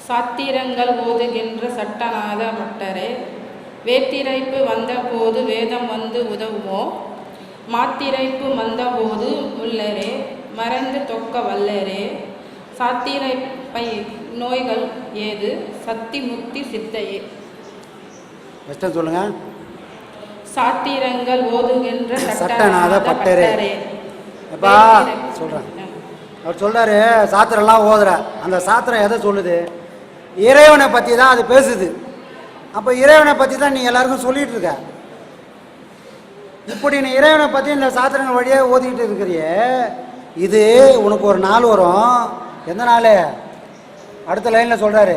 சாத்திரங்கள் ஓதுகின்ற சட்டநாத மட்டரே, வேத்திரைப்பு வந்தபோது வேதம் வந்து உதவுமோ, மாத்திரைப்பு வந்தபோது முள்ளரே, மறந்து தொக்க வல்லரே, சாத்திரைப்பை நோய்கள் ஏது, சக்தி முக்தி சித்தையே. சொல்லுங்க. சாத்திரங்கள் ஓதுகின்ற சட்டநாத பட்டரே. சொல்றேன். அவர் சொல்றாரு, சாத்திரம்லாம் ஓதுற அந்த சாத்திரம் எதை சொல்லுது? இறைவனை பற்றி தான் அது பேசுது. அப்போ இறைவனை பற்றி தான் நீ எல்லாருக்கும் சொல்லிட்டு இருக்க. இப்படி நீ இறைவனை பற்றி இந்த சாத்திரங்கள் வழியாக ஓதிக்கிட்டு இருக்கிறியே, இது உனக்கு ஒரு நாள் வரும். எந்த நாள்? அடுத்த லைனில் சொல்கிறாரு,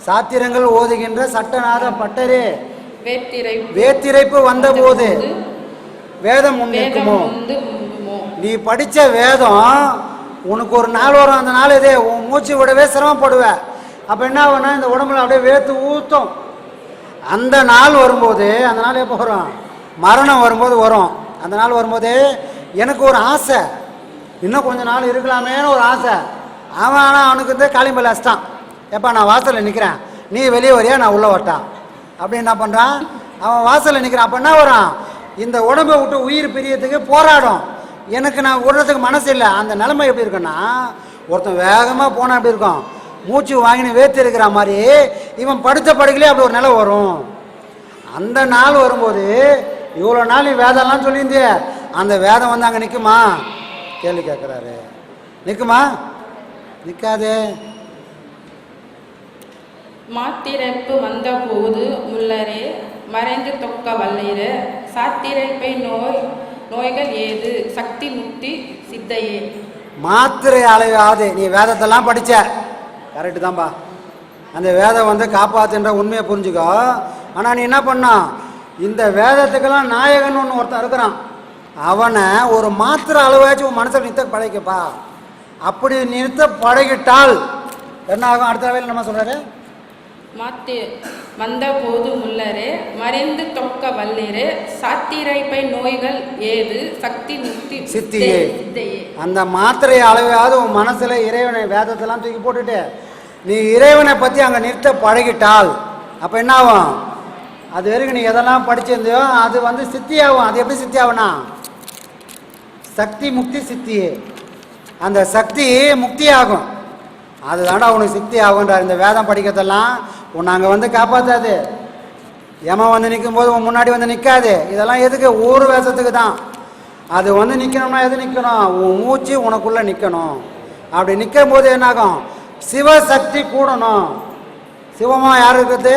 சாத்திரங்கள் ஓதுகின்ற சட்டநாத பட்டரே, வேத்திரைப்பு வந்த போது வேதம் முன்னிற்குமோ. நீ படித்த வேதம் உனக்கு ஒரு நாள் வரும். அந்த நாள் இதே உன் மூச்சு விடவே சிரமப்படுவ. அப்போ என்ன ஆகுனா, இந்த உடம்புல அப்படியே வேர்த்து ஊற்றும். அந்த நாள் வரும்போது, அந்த நாள் எப்போ வரும்? மரணம் வரும்போது வரும். அந்த நாள் வரும்போது எனக்கு ஒரு ஆசை, இன்னும் கொஞ்சம் நாள் இருக்கலாமேன்னு ஒரு ஆசை. அவன் ஆனால் அவனுக்கு வந்து காளிம்பல் அஷ்டான். எப்போ நான் வாசலில் நிற்கிறேன், நீ வெளியே வரியா, நான் உள்ளே வரட்டான் அப்படி என்ன பண்ணுறான்? அவன் வாசலில் நிற்கிறான். அப்போ என்ன வரும்? இந்த உடம்பை விட்டு உயிர் பிரியத்துக்கு போராடும். எனக்கு நான் விடுறதுக்கு மனசு இல்லை. அந்த நிலைமை எப்படி இருக்குன்னா, ஒருத்தன் வேகமாக போனால் எப்படி இருக்கும்? மூச்சு வாங்கினு வேர்த்து இருக்கிற மாதிரி இவன் படுத்த படுக்கலே அப்படி ஒரு நிலை வரும். அந்த நாள் வரும்போது, இவ்வளோ நாள் நீ வேதம்லாம் சொல்லியிருந்தே, அந்த வேதம் வந்து அங்கே நிற்குமா? கேள்வி கேட்குறாரு. நிற்குமா? நிற்காதே. மாத்திரைப்பு வந்த போது முள்ளரே, மறைந்து தொக்க வல்லரே, சாத்திரைப்பை நோய்கள் ஏது, சக்தி முக்தி சித்தையே. மாத்திரை அளவாது. நீ வேதத்தெல்லாம் படித்த கரெக்டு தான்பா. அந்த வேதம் வந்து காப்பாற்றுன்ற உண்மையை புரிஞ்சுக்கோ. ஆனால் நீ என்ன பண்ணா, இந்த வேதத்துக்கெல்லாம் நாயகன் ஒன்று ஒருத்தன் இருக்கிறான். அவனை ஒரு மாத்திரை அளவாச்சும் உன் மனசில் நிறுத்த பழகிக்கப்பா. அப்படி நிறுத்த பழகிட்டால் என்ன ஆகும்? அடுத்த வேலை நம்ம சொல்கிறாரு, வந்த போது முள்ளரே, மறைந்து தொக்க வல்லரே, சாத்திரைப்பை நோய்கள் ஏது, சக்தி முக்தி சித்தையே. அந்த மாத்திரை அளவாவது உன் மனசில் இறைவனை வேதத்தெல்லாம் தூக்கி போட்டுட்டு நீ இறைவனை பற்றி அங்கே நிறுத்த பழகிட்டால் அப்போ என்ன ஆகும்? அது வரைக்கும் நீ எதெல்லாம் படிச்சிருந்தியோ அது வந்து சித்தியாகும். அது எப்படி சித்தியாகும்னா, சக்தி முக்தி சித்தியே. அந்த சக்தி முக்தி ஆகும். அதுதாண்டா உனக்கு சித்தி ஆகுன்றார். இந்த வேதம் படிக்கிறதெல்லாம் உன்னை அங்கே வந்து காப்பாற்றாது. யமன் வந்து நிற்கும் போது உன் முன்னாடி வந்து நிற்காது. இதெல்லாம் எதுக்கு? ஒரு வேஷத்துக்கு தான். அது வந்து நிற்கணும்னா எது நிற்கணும்? உன் மூச்சு உனக்குள்ளே நிற்கணும். அப்படி நிற்கும் போது என்னாகும்? சிவசக்தி கூடணும். சிவமாக யார் இருக்குது,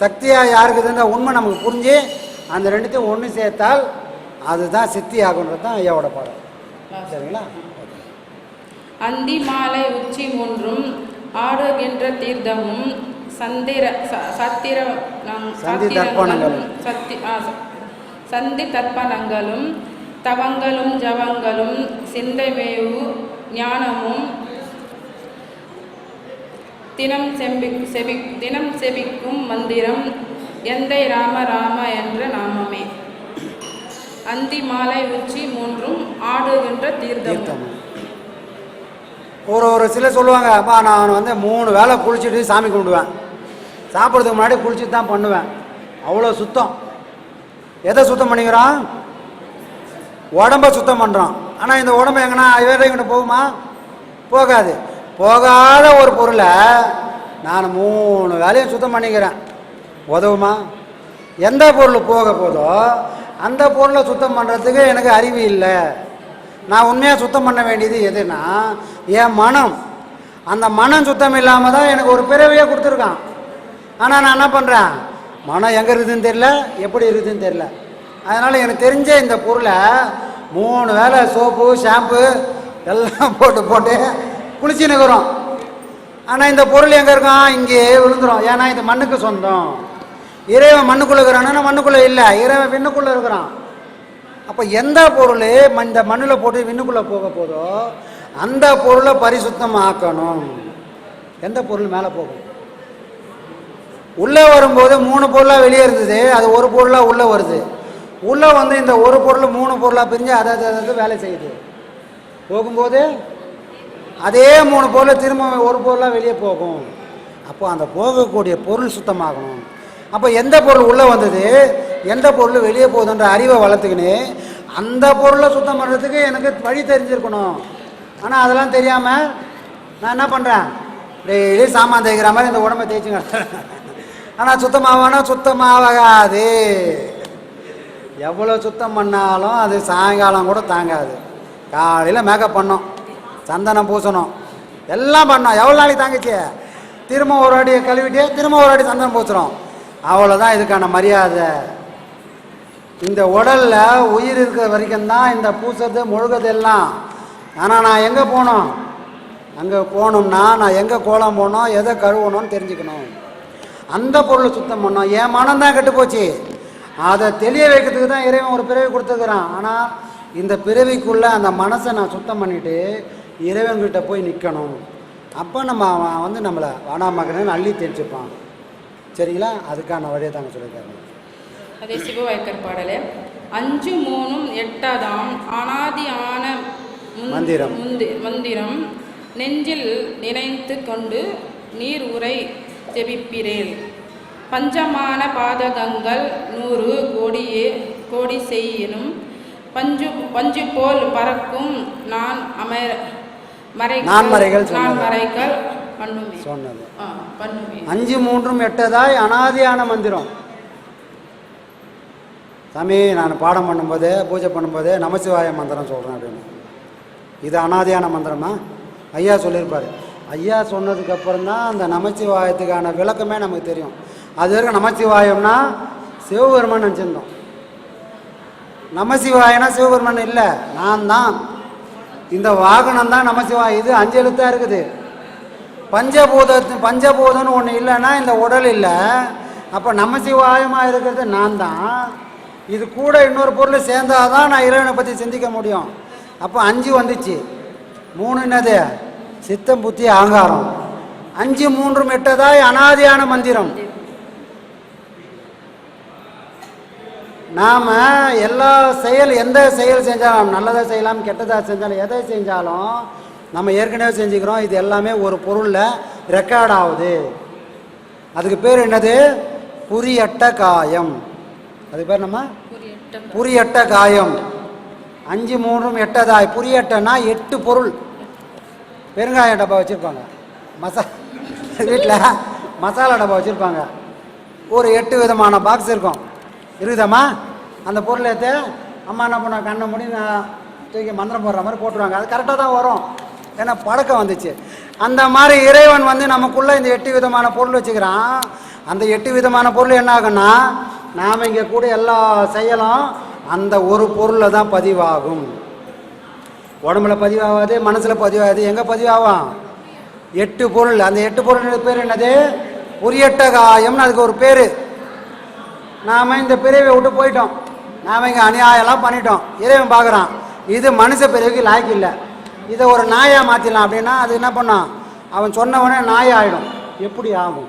சக்தியாக யார் இருக்குதுன்ற உண்மை நமக்கு புரிஞ்சு அந்த ரெண்டுத்தையும் ஒன்று சேர்த்தால் அதுதான் சித்தி ஆகுன்றது தான் ஐயாவோட பாடம். சரிங்களா? அந்தி மாலை உச்சி ஒன்றும் ஆடுகின்ற தீர்த்தமும் சந்தி தர்ப்பணங்களும் தவங்களும் ஜவங்களும் சிந்தைமேவு ஞானமும் தினம் செபிக்கும் மந்திரம் எந்தை ராம ராம என்ற நாமமே. அந்தி மாலை உச்சி மூன்றும் ஆடுகின்ற தீர்த்தம். ஒரு சிலர் சொல்லுவாங்க, அப்பா நான் வந்து 3 வேளை குளிச்சுட்டு சாமி கும்பிடுவேன், சாப்பிட்றதுக்கு முன்னாடி குளிச்சுட்டு தான் பண்ணுவேன். அவ்வளோ சுத்தம். எதை சுத்தம் பண்ணிக்கிறான்? உடம்பை சுத்தம் பண்ணுறான். ஆனால் இந்த உடம்பு எங்கன்னா வேற போகுமா? போகாது. போகாத ஒரு பொருளை நான் 3 வேலையும் சுத்தம் பண்ணிக்கிறேன். உதவுமா? எந்த பொருள் போக போதோ அந்த பொருளை சுத்தம் பண்ணுறதுக்கு எனக்கு அறிவு இல்லை. நான் உண்மையாக சுத்தம் பண்ண வேண்டியது எதுனா என் மனம். அந்த மனம் சுத்தம் இல்லாமல் தான் எனக்கு ஒரு பிறவையே கொடுத்துருக்கான். ஆனால் நான் என்ன பண்ணுறேன்? மனம் எங்கே இருக்குதுன்னு தெரில, எப்படி இருக்குதுன்னு தெரில. அதனால் எனக்கு தெரிஞ்ச இந்த பொருளை 3 வேளை சோப்பு ஷாம்பு எல்லாம் போட்டு குளிச்சுன்னுக்குறோம். ஆனால் இந்த பொருள் எங்கே இருக்கான்? இங்கே விழுந்துடும். ஏன்னா இது மண்ணுக்கு சொந்தம். இறைவன் மண்ணுக்குள்ளே இருக்கிறான்னா மண்ணுக்குள்ளே இல்லை, இறைவன் விண்ணுக்குள்ளே இருக்கிறான். அப்போ எந்த பொருள் இந்த மண்ணில் போட்டு விண்ணுக்குள்ளே போக போதோ அந்த பொருளை பரிசுத்தம் ஆக்கணும். எந்த பொருள் மேலே போகும்? உள்ளே வரும்போது 3 பொருளாக வெளியே இருந்தது, அது ஒரு பொருளாக உள்ளே வருது. உள்ளே வந்து இந்த ஒரு பொருள் 3 பொருளாக பிரிஞ்சு அதை வேலை செய்யுது. போகும்போது அதே 3 பொருளை திரும்ப ஒரு பொருளாக வெளியே போகும். அப்போது அந்த போகக்கூடிய பொருள் சுத்தமாகணும். அப்போ எந்த பொருள் உள்ளே வந்தது, எந்த பொருள் வெளியே போகுதுன்ற அறிவை வளர்த்துக்கின்னு அந்த பொருளை சுத்தம் பண்ணுறதுக்கு எனக்கு வழி தெரிஞ்சிருக்கணும். ஆனால் அதெல்லாம் தெரியாமல் நான் என்ன பண்ணுறேன், டெய்லி சாமான் தேய்க்கிற மாதிரி இந்த உடம்பை தேய்ச்சிங்க. ஆனால் சுத்தமாகனா சுத்தமாகாது. எவ்வளோ சுத்தம் பண்ணாலும் அது சாயங்காலம் கூட தாங்காது. காலையில் மேக்கப் பண்ணோம், சந்தனம் பூசணும், எல்லாம் பண்ணோம். எவ்வளோ நாளைக்கு தாங்கிச்சு? திரும்ப ஒரு வாட்டி கழுவிட்டு திரும்ப ஒரு வாட்டி சந்தனம் பூசுகிறோம். அவ்வளோதான் இதுக்கான மரியாதை. இந்த உடலில் உயிர் இருக்கிற வரைக்கும் தான் இந்த பூசது முழுகிறது எல்லாம். ஆனால் நான் எங்கே போகணும், அங்கே போகணும்னா நான் எங்கே கோலம் போகணும், எதை கழுவணும்னு தெரிஞ்சுக்கணும். அந்த பொருளை சுத்தம் பண்ணோம். என் மனம் தான் கெட்டு போச்சு. அதை தெளிய வைக்கிறதுக்கு தான் இறைவன் ஒரு பிறவி கொடுத்துருக்குறான். ஆனால் இந்த பிறவிக்குள்ளே அந்த மனசை நான் சுத்தம் பண்ணிவிட்டு இறைவன்கிட்ட போய் நிற்கணும். அப்போ நம்ம வந்து நம்மளை வாடாமகனு அள்ளி தெரிஞ்சுப்பான். சரிங்களா? அதுக்கான வழியை தாங்க சொல்லியிருக்காங்க. அதே சிவவாய்க்கர் பாடலே 5 3 8 அனாதியான மந்திரம் நெஞ்சில் நினைத்து கொண்டு நீர் உரை ஜெபிப்பிரேல். பஞ்சமான பாதகங்கள் 100 கோடி செய்யினும் பஞ்சு போல் பறக்கும் மறைகள் பண்ணுமே சொன்னது. 5 3 8 அனாதியான மந்திரம். சாமி, நான் பாடம் பண்ணும்போது பூஜை பண்ணும்போது நமசிவாய மந்திரம் சொல்கிறேன் அப்படின்னு. இது அனாதியான மந்திரமா? ஐயா சொல்லியிருப்பார். ஐயா சொன்னதுக்கப்புறம் தான் அந்த நமச்சிவாயத்துக்கான விளக்கமே நமக்கு தெரியும். அது வரைக்கும் நமச்சிவாயம்னா சிவபெருமான் நினச்சிருந்தோம். நமசிவாயனா சிவபெருமான் இல்லை, நான் தான். இந்த வாகனம் தான் நமசிவாயம். இது 5 எழுத்தாக இருக்குது. பஞ்சபூதம்னு ஒன்று இல்லைன்னா இந்த உடல் இல்லை. அப்போ நமசிவாயமாக இருக்கிறது நான் தான். இது கூட இன்னொரு பொருள் சேர்ந்தாதான் நான் இறைவனை பற்றி சிந்திக்க முடியும். அப்போ 5 வந்துச்சு. 3 என்னது? சித்தம் புத்தி அகங்காரம். 5 3 8 அனாதியான மந்திரம். நாம் எல்லா எந்த செயல் செஞ்சாலும், நல்லதாக செய்யலாம் கெட்டதாக செஞ்சாலும், எதை செஞ்சாலும் நம்ம ஏற்கனவே செஞ்சுக்கிறோம். இது எல்லாமே ஒரு பொருளில் ரெக்கார்ட் ஆகுது. அதுக்கு பேர் என்னது? புரியட்ட காயம். அதுக்கு பேர் நம்ம புரியட்ட காயம். 5 3 8 புரியட்டனா 8 பொருள். பெருங்காய டப்பா வச்சுருப்பாங்க, வீட்டில் மசாலா டப்பா வச்சுருப்பாங்க. ஒரு 8 விதமான பாக்ஸ் இருக்கும். இருக்குதாம்மா? அந்த பொருள் எடுத்து அம்மா என்ன பண்ண கண்ணை மூடி நான் தூக்கி மந்திரம் போடுற மாதிரி போட்டுருவாங்க. அது கரெக்டாக தான் வரும், ஏன்னா பழக்கம் வந்துச்சு. அந்த மாதிரி இறைவன் வந்து நமக்குள்ளே இந்த 8 விதமான பொருள் வச்சுக்கிறான். அந்த 8 விதமான பொருள் என்ன ஆகுன்னா, நாம் இங்கே கூட எல்லா செயலும் அந்த ஒரு பொருளில் தான் பதிவாகும். உடம்புல பதிவாகாது, மனசில் பதிவாகாது. எங்கே பதிவாகும்? 8 பொருள். அந்த 8 பொருள் பேர் என்னது? புரியட்ட காயம்னு அதுக்கு ஒரு பேர். நாம் இந்த பிறவியை விட்டு போயிட்டோம். நாம் இங்கே அநியாயம்லாம் பண்ணிட்டோம். இறைவன் பார்க்குறான், இது மனுஷ பிறவிக்கு லாய்க்கு இல்லை, இதை ஒரு நாயாக மாற்றிடலாம் அப்படின்னா அது என்ன பண்ணான்? அவன் சொன்னவனே நாய் ஆகிடும். எப்படி ஆகும்?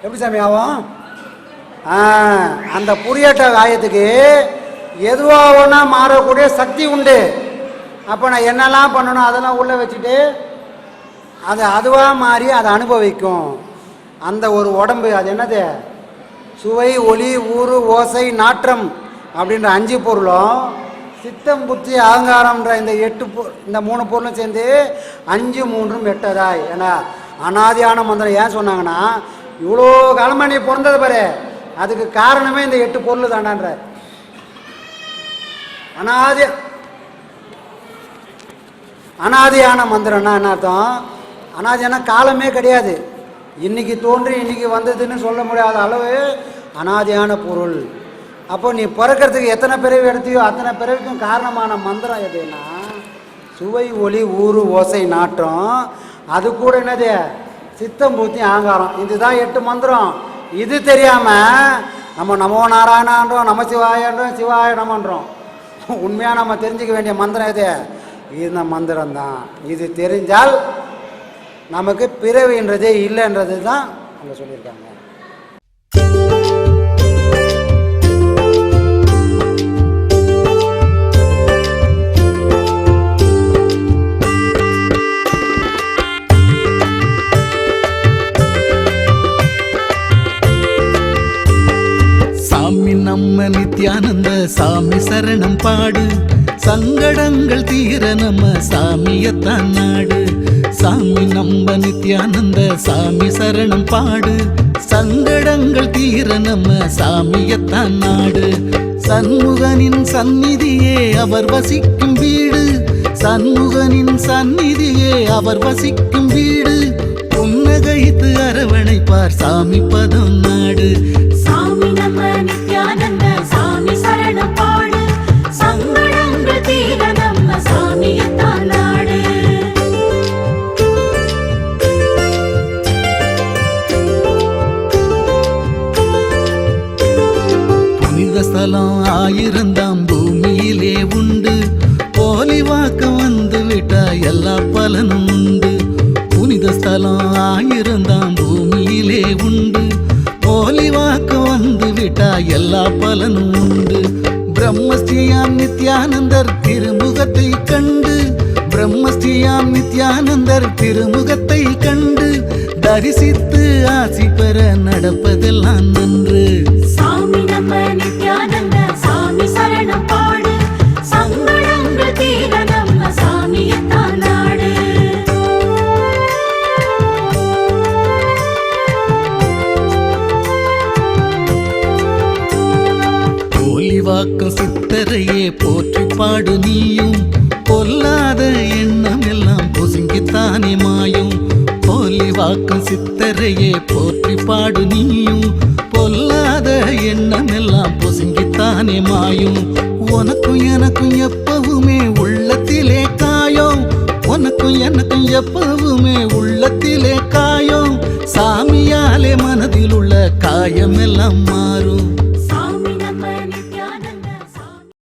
எப்படி சாமி ஆகும்? அந்த புரியட்ட காயத்துக்கு எதுவாக ஒன்றா மாறக்கூடிய சக்தி உண்டு. அப்போ நான் என்னெல்லாம் பண்ணணும் அதெல்லாம் உள்ளே வச்சுட்டு அது அதுவாக மாறி அதை அனுபவிக்கும். அந்த ஒரு உடம்பு அது என்னது? சுவை, ஒளி, ஊறு, ஓசை, நாற்றம் அப்படின்ற 5 பொருளும் சித்தம் புத்தி அகங்காரம்ன்ற இந்த 3 பொருளும் சேர்ந்து 5 3 8 ஏன்னா அனாதியான மந்திரம். ஏன் சொன்னாங்கன்னா, இவ்வளோ காலமாக நீ பிறந்தது பாரு, அதுக்கு காரணமே இந்த 8 பொருள் தாண்டான்ற. அனாதியான மந்திரம்னா என்ன அர்த்தம்? அனாதியான காலமே கிடையாது. இன்னைக்கு தோன்றி இன்னைக்கு வந்ததுன்னு சொல்ல முடியாத அளவு அனாதியான பொருள். அப்போ நீ பிறக்கிறதுக்கு எத்தனை பிறவி எடுத்தியோ அத்தனை பிறவிக்கும் காரணமான மந்திரம் எதுன்னா சுவை, ஒளி, ஊறு, ஓசை, நாற்றம். அது கூட என்னது? சித்தம் புத்தி அகங்காரம். இதுதான் 8 மந்திரம். இது தெரியாமல் நம்ம நமோ நாராயணன்றோம், நம சிவாயன்றோம், சிவாய நமன்றோம். உண்மையாக நம்ம தெரிஞ்சுக்க வேண்டிய மந்திரம் எது? இந்த மந்திரம்தான். இது தெரிஞ்சால் நமக்கு பிறவின்றதே இல்லைன்றது தான் அவங்க சொல்லியிருக்காங்க. சாமியத்தான் நாடு. சாமி நம்ப நித்யானந்த சாமி சரணம் பாடு. சங்கடங்கள் தீர நம்ம சாமியத்தான் நாடு. சண்முகனின் சந்நிதியே அவர் வசிக்கும் வீடு. சண்முகனின் சந்நிதியே அவர் வசிக்கும் வீடு. புன்னகைத்து அரவணைப்பார் சாமி பதம் நாடு. சாமி நம்ம நித்யானந்த சாமி சரணம் பாடு. சங்கடங்கள் தீர நம்ம சாமியத்தான் நாடு. புனித ஸ்தலம் 1000 பூமியிலே உண்டு. போலி வாக்கு வந்து விட்டா எல்லா பலனும் உண்டு. புனித ஸ்தலம் 1000 பூமியிலே உண்டு. போலி வாக்கு வந்து விட்டா எல்லா பலனும் உண்டு. பிரம்மஸ்ரீயாம் நித்யானந்தர் திருமுகத்தை கண்டு. பிரம்மஸ்ரீயாம் நித்யானந்தர் திருமுகத்தை கண்டு. தரிசித்து ஆசி பெற நடப்பதெல்லாம் நன்று. சாமி நம்ம நித்யானந்த சாமி சரணம் பாடு. சங்கடங்கள் தீர நம்ம சாமியத்தான் நாடு. போலி வாக்கும் சித்தரையே போற்றி பாடு நீயும். பொல்லாத எண்ணம் எல்லாம் பொசுங்கித்தானே மாயும். போலி வாக்கும் சித்தரையே போற்றி பாடு நீயும். பொல்லாத எண்ணம் எல்லாம் பொசுங்கித்தானே மாயும். உனக்கும் எனக்கும் எப்பவுமே உள்ளத்திலே காயம். உனக்கும் எனக்கும் எப்பவுமே உள்ளத்திலே காயம். சாமியாலே மனதில் உள்ள காயம் எல்லாம் மாறும்.